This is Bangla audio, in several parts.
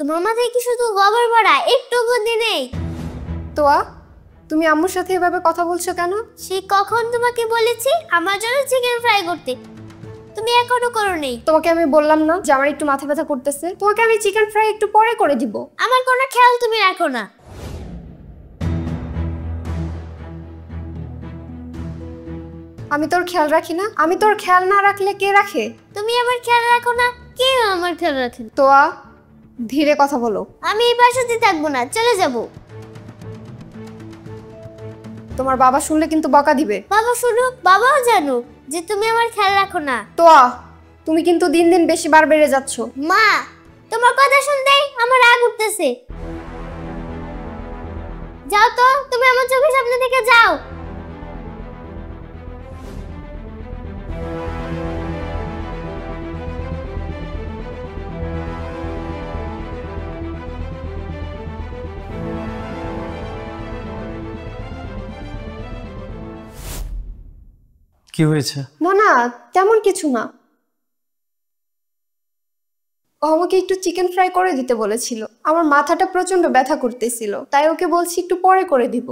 তোমার মাথায় কি শুধু গোবর ভরা, একটু বুদ্ধি নেই? তোয়া, তুমি আম্মুর সাথে এভাবে কথা বলছো কেন? সে কখন তোমাকে বলেছি আমার জন্য চিকেন ফ্রাই করতে? তুমি এখনো করো নেই। তোমাকে আমি বললাম না যে আমার একটু মাথা ব্যথা করতেছে? তোমাকে আমি চিকেন ফ্রাই একটু পরে করে দিব। আমার কোনো খেয়াল তুমি রাখো না। আমি তোর খেয়াল রাখি না? আমি তোর খেয়াল না রাখলে কে রাখে? তুমি আমার খেয়াল রাখো না, কে আমার খেয়াল রাখে? তোয়া, ধীরে কথা বলো। আমি এই বাসাতে থাকবো না, চলে যাব। তোমার বাবা শুনলে কিন্তু বকা দিবে। বাবা শুনুক, বাবাও জানুক যে তুমি আমার খেয়াল রাখো না। তোয়া, তুমি কিন্তু দিন দিন বেশি বার বেড়ে যাচ্ছ। মা, তোমার কথা শুনতেই আমার রাগ উঠতেছে। যাও তো, তুমি আমার চোখের সামনে থেকে যাও। কি হয়েছে? না না, তেমন কিছু না। ও আমাকে একটু চিকেন ফ্রাই করে দিতে বলেছিল। আমার মাথাটা প্রচন্ড ব্যথা করতেছিল, তাই ওকে বলছি একটু পরে করে দিব।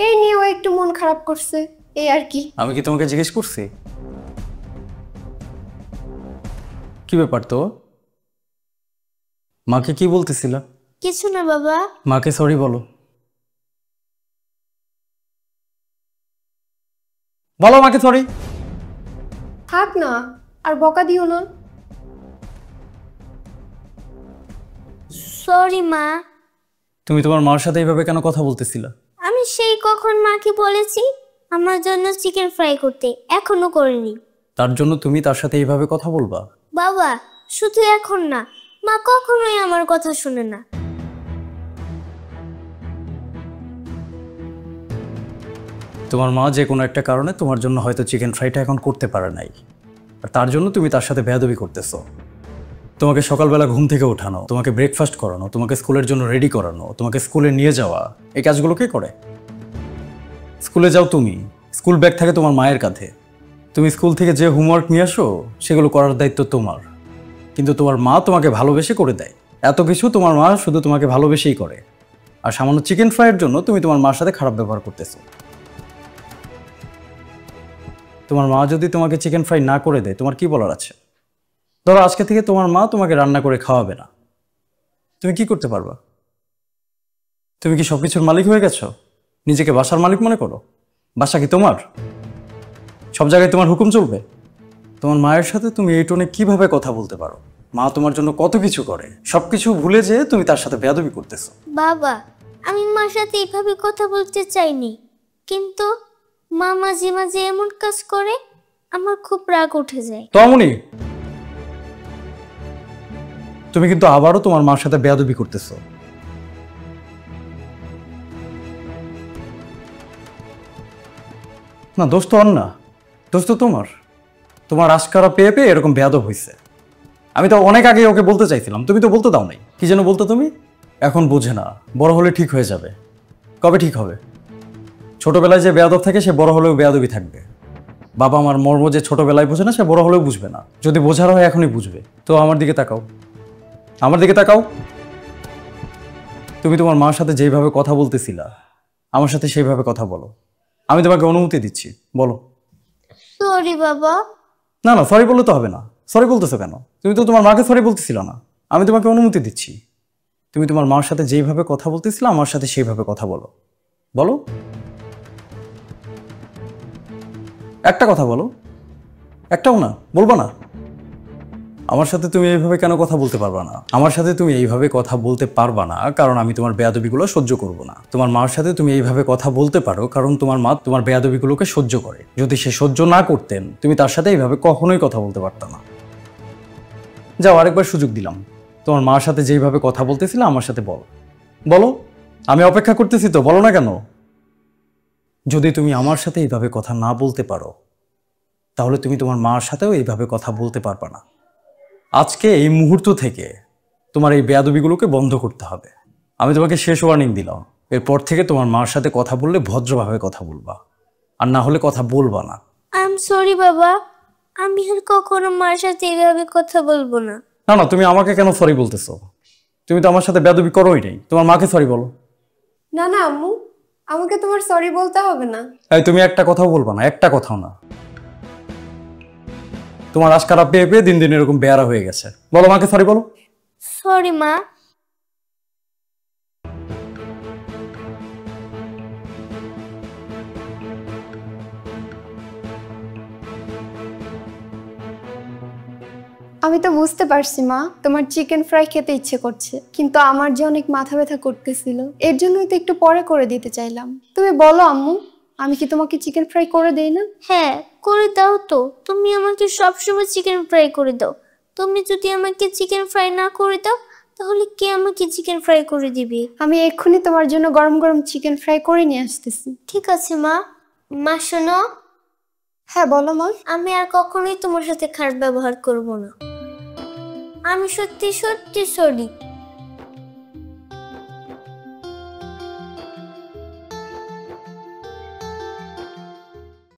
এই নিয়ে ও একটু মন খারাপ করছে, এই আর কি। আমি কি তোমাকে জিজ্ঞেস করছি? কি ব্যাপার তো? মাকে কি বলতেছিলা? কিছু না বাবা। মাকে সরি বলো। বলো মাকে সরি। থাক না, আর বকা দিও না। সরি মা। তুমি তোমার মার সাথে এইভাবে কেন কথা বলতেছিলা? আমি সেই কখন মাকে বলেছি আমার জন্য চিকেন ফ্রাই করতে, এখনো করিনি। তার জন্য তুমি তার সাথে এইভাবে কথা বলবা? বাবা, শুধু এখন না, মা কখনোই আমার কথা শুনে না। তোমার মা যে কোনো একটা কারণে তোমার জন্য হয়তো চিকেন ফ্রাইটা এখন করতে পারে নাই, আর তার জন্য তুমি তার সাথে বেয়াদবি করতেছো। তোমাকে সকালবেলা ঘুম থেকে ওঠানো, তোমাকে ব্রেকফাস্ট করানো, তোমাকে স্কুলের জন্য রেডি করানো, তোমাকে স্কুলে নিয়ে যাওয়া, এই কাজগুলো কে করে? স্কুলে যাও তুমি, স্কুল ব্যাগ থাকে তোমার মায়ের কাঁধে। তুমি স্কুল থেকে যে হোমওয়ার্ক নিয়ে আসো সেগুলো করার দায়িত্ব তোমার। কিন্তু তোমার মা তোমাকে ভালোবেসে করে দেয়। এত কিছু তোমার মা শুধু তোমাকে ভালোবেসেই করে, আর সামান্য চিকেন ফ্রাইয়ের জন্য তুমি তোমার মার সাথে খারাপ ব্যবহার করতেছো। তোমার মা যদি তোমাকে চিকেন ফ্রাই না করে দেয়, তোমার কি বলার আছে? ধরো আজকে থেকে তোমার মা তোমাকে রান্না করে খাওয়াবে না, তুমি কি করতে পারবা? তুমি কি সবকিছুর মালিক হয়ে গেছো? নিজেকে বাসার মালিক মনে করো? বাসা কি তোমার? সব জায়গায় তোমার হুকুম চলবে? তোমার মায়ের সাথে তুমি এই টোনে কিভাবে কথা বলতে পারো? মা তোমার জন্য কত কিছু করে, সবকিছু ভুলে যেয়ে তুমি তার সাথে বেয়াদবি করতেছো। বাবা, আমি মার সাথে এইভাবে কথা বলতে চাইনি, কিন্তু মা মাঝে মাঝে এমন কাজ করে আমার খুব রাগ উঠে যায়। তমনি, তুমি কিন্তু আবারও তোমার মার সাথে বেয়াদবি করতেছো। না, দোষ তো আর না, দোষ তো তোমার। তোমার আশকারা পেয়ে পেয়ে এরকম বেয়াদব হয়েছে। আমি তো অনেক আগে ওকে বলতে চাইছিলাম, তুমি তো বলতে দাও নাই। কি যেন বলতো তুমি? এখন বোঝে না, বড় হলে ঠিক হয়ে যাবে। কবে ঠিক হবে? ছোটবেলায় যে বেয়াদব থাকে সে বড় হলেও বেয়াদবই থাকবে। বাবা আমার মর্ম যে ছোটবেলায় বোঝে না সে বড় হলেও বুঝবে না। যদি বোঝার হয় এখনই বুঝবে। তো আমার দিকে তাকাও, আমার দিকে তাকাও। তুমি তোমার মার সাথে যেইভাবে কথা বলতেছিলা আমার সাথে সেইভাবে কথা বলো। আমি তোমাকে অনুমতি দিচ্ছি, বলো। সরি বাবা। না না, সরি বললে তো হবে না। সরি বলতেছো কেন? তুমি তো তোমার মাকে সরি বলতেছিল না। আমি তোমাকে অনুমতি দিচ্ছি, তুমি তোমার মার সাথে যেইভাবে কথা বলতেছিলে আমার সাথে সেইভাবে কথা বলো। বলো, একটা কথা বলো। একটাও না, বলবো না? আমার সাথে তুমি এইভাবে কেন কথা বলতে পারবা না? আমার সাথে তুমি এইভাবে কথা বলতে পারবা না কারণ আমি তোমার বেয়াদবিগুলো সহ্য করব না। তোমার মার সাথে তুমি এইভাবে কথা বলতে পারো কারণ তোমার মা তোমার বেয়াদবিগুলোকে সহ্য করে। যদি সে সহ্য না করতেন তুমি তার সাথে এইভাবে কখনোই কথা বলতে পারতা না। যাও, আরেকবার সুযোগ দিলাম। তোমার মার সাথে যেইভাবে কথা বলতেছিলে আমার সাথে বলো। বলো, আমি অপেক্ষা করতেছি তো, বলো না কেন? যদি তুমি আমার সাথে এইভাবে কথা না বলতে পারো তাহলে তুমি তোমার মার সাথেও এইভাবে কথা বলতে পারবা না। আজকে এই মুহূর্ত থেকে তোমার এই বেয়াদবিগুলোকে বন্ধ করতে হবে। আমি তোমাকে শেষ ওয়ার্নিং দিলাম, এরপর থেকে তোমার মার সাথে কথা বললে ভদ্রভাবে কথা বলবা, আর না হলে কথা বলবা না। আই এম সরি বাবা, আমি আর কখনো মার সাথে এভাবে কথা বলবো না। না না না, তুমি আমাকে কেন সরি বলতেছো? তুমি তো আমার সাথে বেয়াদবি করোই নাই, তোমার মাকে সরি বলো। না না আম্মু, আমাকে তোমার সরি বলতে হবে না। এই তুমি একটা কথাও বলবা না, একটা কথাও না। তোমার আশকারা পেয়ে পেয়ে দিন দিন এরকম বেয়ারা হয়ে গেছে। বলো মাকে সরি বলো। সরি মা। আমি তো বুঝতে পারছি মা, তোমার চিকেন ফ্রাই খেতে ইচ্ছে করছে, কিন্তু আমার যে অনেক মাথা ব্যথা করতেছিল, এর জন্যই তো একটু পরে করে দিতে চাইলাম। তুমি বলো আম্মু, আমি কি তোমাকে চিকেন ফ্রাই করে দেই না? হ্যাঁ করে দাও তো, তুমি আমাকে সবসময় চিকেন ফ্রাই করে দাও। তুমি যদি আমাকে চিকেন ফ্রাই না করে দাও তাহলে কে আমাকে চিকেন ফ্রাই করে দিবে? আমি এক্ষুনি তোমার জন্য গরম গরম চিকেন ফ্রাই করে নিয়ে আসতেছি। ঠিক আছে মা। মা শোনো, হ্যাঁ বলো মা। আমি আর কখনোই তোমার সাথে খারাপ ব্যবহার করব না। আমি সত্যি সত্যি সরি।